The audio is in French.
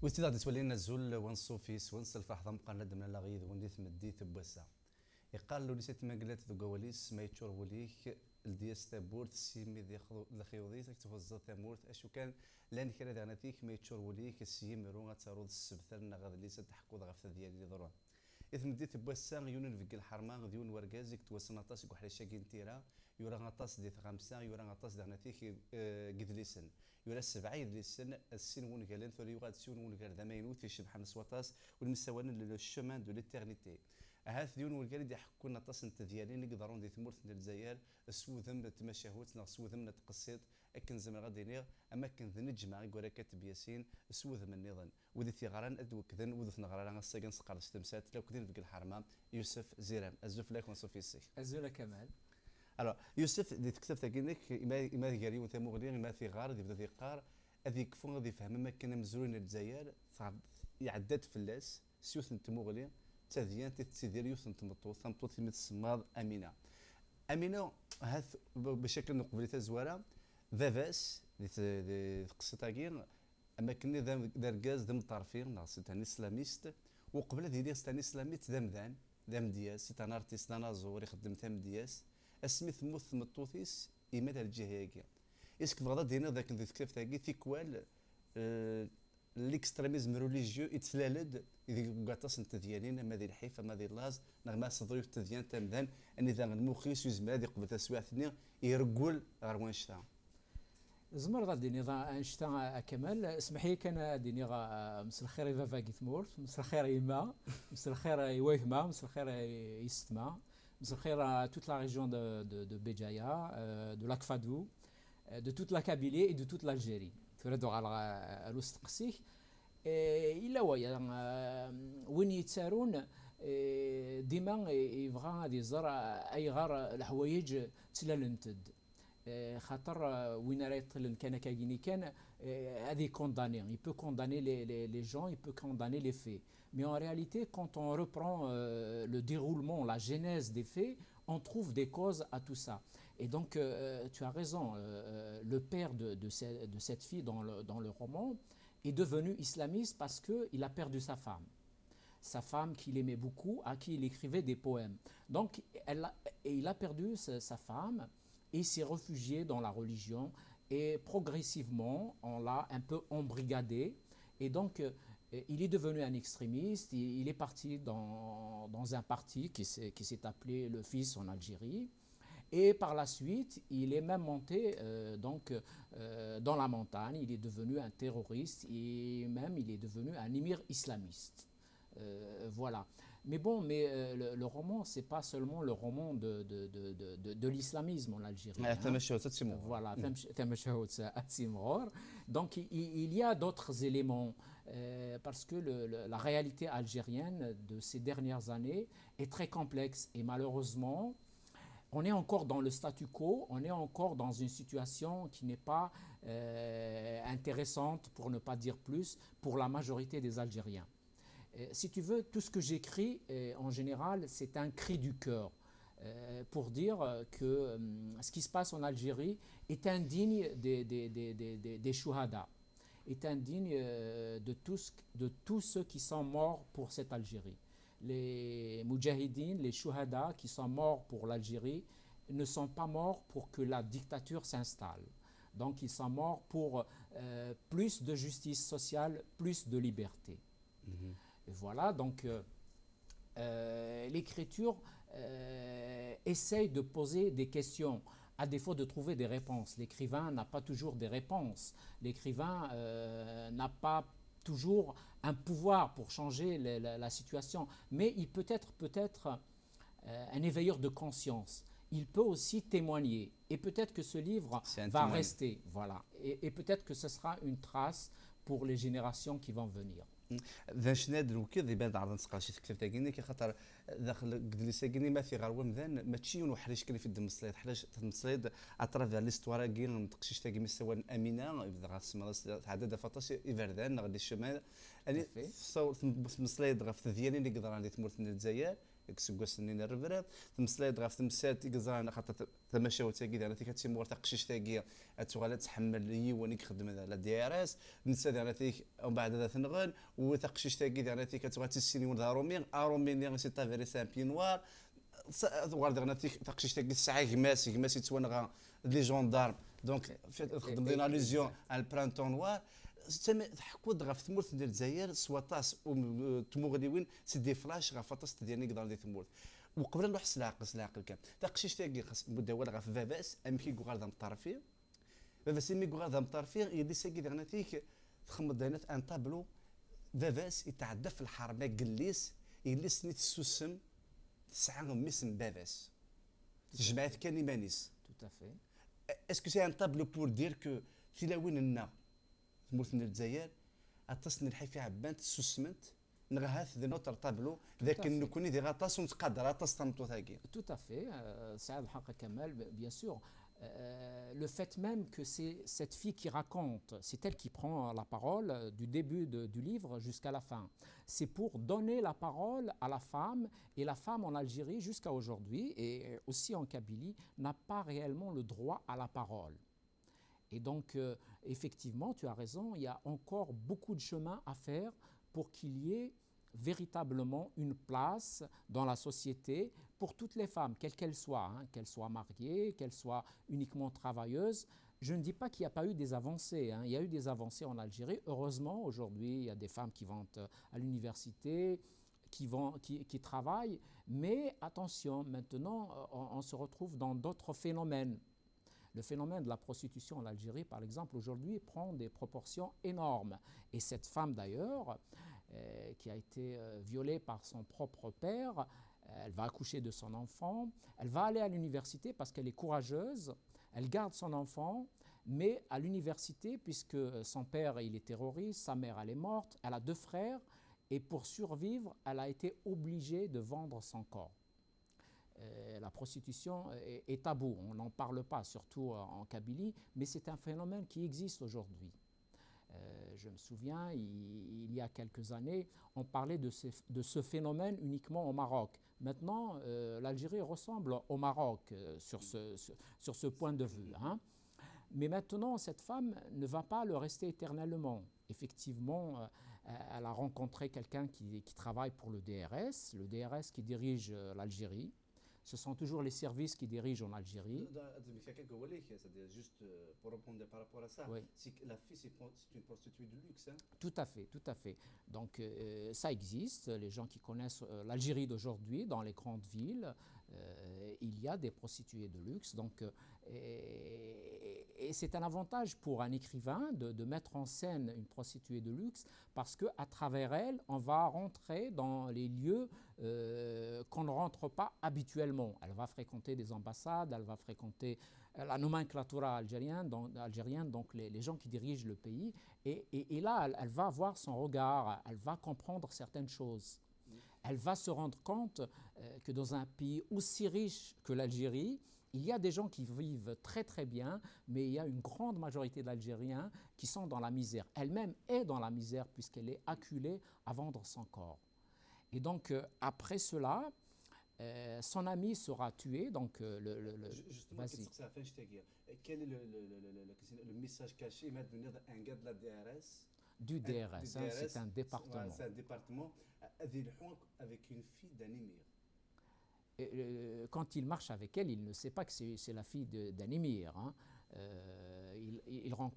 وستي غادي تولي لنا الزول ونصوفيس ونس الفرح مقلد من لاغيد وندي تمدي تبوسا يقال له ليست ما قالت ذو قواليس ما يتشور وليك الدياس تابورت سيمي ذي الخيوضي تكتفو الزات تامورت اشو كان لان كرا دانا ثيك ما يتشور وليك السيم رونغا تارود السبثر غاد ليست تحكو غف ديالي ضرون إذا مديت بوسا يونن في الحرمان ديون ورقازك توسنا طاس يكون حريشاكين تيرا يورا غطاس دي خمسة يورا غطاس دغنا فيك قد ليسن يورا السبعة ليسن السن ون قالن ثوري وغاد سون ون قال ذا ما ينوت في شبح نسواطاس والمساوان للشمان دو ليترنيتي هاث ديون والقال يحكوا لنا طاس انت ديالين يقدرون دي ثمورت الجزائر السوذم تمشاهوت نغ سوذم تقصيت اكن زمن غادي نير اما كن نجمع يقول كاتب ياسين سوذم النظام ودي ثغران ادوك ذن ودث نغرا السجن سقر استمسات لو كدين في الحرمه يوسف زيران الزوف لك ونصوفي السيك الزولا كمال الو يوسف دي تكتب تاكينك ما قالي وانت مغري ما في غار دي بدا ثقار هذيك فون غادي يفهم ما كان مزرون الجزائر يعدد فلاس سيوث انت مغري تذيان تتسيدير يوث انت مطوط ثمطوط يمد السماض امينه امينه هاث بشكل نقبل تزواره ذافاس دي قصتاكين اما كني داركاز دم طرفين ناقص تاني اسلاميست وقبل هذه ديال تاني اسلاميست دام دياس تان ارتيست انا زوري خدم تام دياس اسميث موث مطوثيس يمد الجهه اسك بغض دينا ذاك ذي كتاب تاعي تيكوال الاكستريميزم ريليجيو يتسلالد اذا قاطاس انت ديالين ما ذي الحيفه ما ذي اللاز نغما صدري في التديان تامذان اني ذا المخيس يزمر هذه قبل تسويع ثني يرقل غير وين شتا زمر غادي نضا انشتا كمال اسمح لي كان ديني غا مس الخير فافا كيثمورت مس الخير يما مس الخير يويثما مس الخير يستما مس الخير toute la région de Béjaïa de Lac Fadou de toute la Kabylie et de toute l'Algérie تردو على الوستقسيك الا ويا وين يتسارون ديما يبغى غادي يزرع اي غار الحوايج تسلالنتد خاطر وين راه يطلن كان كايني كان هذه كونداني il peut condamner les gens il peut condamner les faits mais en réalité quand on reprend le déroulement la genèse des faits on trouve des causes à tout ça et donc tu as raison le père de cette fille dans le roman est devenu islamiste parce qu'il a perdu sa femme qu'il aimait beaucoup à qui il écrivait des poèmes donc il a perdu sa femme et s'est réfugié dans la religion et progressivement on l'a un peu embrigadé et donc il est devenu un extrémiste, il est parti dans un parti qui s'est appelé le Fils en Algérie et par la suite il est même monté dans la montagne, il est devenu un terroriste et même il est devenu un émir islamiste. Voilà. Mais bon, le roman, c'est pas seulement le roman de l'islamisme en Algérie. Voilà, donc il y a d'autres éléments parce que la réalité algérienne de ces dernières années est très complexe et malheureusement, on est encore dans le statu quo, on est encore dans une situation qui n'est pas intéressante, pour ne pas dire plus, pour la majorité des Algériens. Si tu veux, tout ce que j'écris, en général, c'est un cri du cœur pour dire que ce qui se passe en Algérie est indigne des chouhada, est indigne de tous ceux qui sont morts pour cette Algérie. Les moudjahidines, les chouhada qui sont morts pour l'Algérie ne sont pas morts pour que la dictature s'installe. Donc ils sont morts pour plus de justice sociale, plus de liberté. Et voilà, donc l'écriture essaye de poser des questions à défaut de trouver des réponses. L'écrivain n'a pas toujours des réponses. L'écrivain n'a pas toujours un pouvoir pour changer la situation, mais il peut être un éveilleur de conscience. Il peut aussi témoigner. Et peut-être que ce livre va rester. Voilà. Et peut-être que ce sera une trace pour les générations qui vont venir. ذا شناد وكذا يبان عرض نسقى شي تكتب تاكيني كي خاطر داخل قدليسا كيني ما في غير ومذان ماشي وحريش كلي في الدم الصليد حلاش المصليد اترافير ليستوار كين نتقشيش تاكي مسوى امينه يبدا غاسما عدد فطاش يفردان غادي الشمال اني صوت المصليد غف ديالي اللي قدر عندي تمرت من الجزائر كسكواس نين الرفرات تمسلايد غاف تمسات يقزران خاطر تماشاو تاكي انا تيك تيمور تقشيش تاكي اتوغالا تحمل يوان يخدم على دي ار اس نسى انا تيك ومن بعد ذا تنغل وتقشيش تاكي انا تيك تبغى تسيني ون ارومين ارومين سي تا فيري سان بينوار وارد انا تيك تقشيش تاكي الساعه غماس يتوانغا لي جوندارم دونك خدم دينا ليزيون على البرانتون نوار تحكوا غا في ثمورت ديال الجزائر سواطاس تموغليوين سي دي فلاش غا فاطاس ديالني قدر دي ثمورت وقبل نروح العقل كان تقشيش تاكي خاص مداول غا في فاباس امكي كوغار دام طرفي فاباس مي كوغار دام طرفي يدي ساكي دغنا تيك تخمض دينات ان طابلو فاباس يتعدى في الحرمه قليس يلي سنيت السوسم تسعه ميسن باباس جمعات كان يمانيس tout à fait. اسكو سي ان طابلو بور دير كو تلاوين لنا تمورت الجزائر اتصني الحي في عبان تسوسمنت نغهات ذي نوتر طابلو ذاك نكوني ذي غطاس ونتقدر غطاس تمطو ثاقي. Tout à fait, Saad Haqa Kamal, bien sûr. Le fait même que c'est cette fille qui raconte, c'est elle qui prend la parole du début du livre jusqu'à la fin. C'est pour donner la parole à la femme, et la femme en Algérie jusqu'à aujourd'hui, et aussi en Kabylie, n'a pas réellement le droit à la parole. Et donc, effectivement, tu as raison, il y a encore beaucoup de chemin à faire pour qu'il y ait véritablement une place dans la société pour toutes les femmes, quelles qu'elles soient, hein, qu'elles soient mariées, qu'elles soient uniquement travailleuses. Je ne dis pas qu'il n'y a pas eu des avancées, hein. Il y a eu des avancées en Algérie. Heureusement, aujourd'hui, il y a des femmes qui vont à l'université, qui travaillent, mais attention, maintenant, on se retrouve dans d'autres phénomènes. Le phénomène de la prostitution en Algérie, par exemple, aujourd'hui, prend des proportions énormes. Et cette femme, d'ailleurs, qui a été violée par son propre père, elle va accoucher de son enfant, elle va aller à l'université parce qu'elle est courageuse, elle garde son enfant, mais à l'université, puisque son père il est terroriste, sa mère elle est morte, elle a 2 frères, et pour survivre, elle a été obligée de vendre son corps. La prostitution est tabou, on n'en parle pas, surtout en Kabylie, mais c'est un phénomène qui existe aujourd'hui. Je me souviens, il y a quelques années, on parlait de ce phénomène uniquement au Maroc. Maintenant, l'Algérie ressemble au Maroc sur ce point de vue, hein. Mais maintenant, cette femme ne va pas le rester éternellement. Effectivement, elle a rencontré quelqu'un qui travaille pour le DRS qui dirige l'Algérie. Ce sont toujours les services qui dirigent en Algérie. Juste pour répondre par rapport à ça, oui. La fille, c'est une prostituée de luxe. Hein? Tout à fait, tout à fait. Donc ça existe, les gens qui connaissent l'Algérie d'aujourd'hui, dans les grandes villes, il y a des prostituées de luxe. Donc, et c'est un avantage pour un écrivain de mettre en scène une prostituée de luxe parce qu'à travers elle, on va rentrer dans les lieux qu'on ne rentre pas habituellement. Elle va fréquenter des ambassades, elle va fréquenter la nomenclatura algérienne, donc les gens qui dirigent le pays. Et là, elle va avoir son regard, elle va comprendre certaines choses. Elle va se rendre compte que dans un pays aussi riche que l'Algérie, il y a des gens qui vivent très très bien, mais il y a une grande majorité d'Algériens qui sont dans la misère. Elle-même est dans la misère puisqu'elle est acculée à vendre son corps. Et donc, après cela, son ami sera tué. Donc, Justement, quel est le message caché de un gars de la DRS? Du DRS, c'est un département. C'est un département avec une fille d'un émir. Quand il marche avec elle, il ne sait pas que c'est la fille d'un émir. Hein. Il rencontre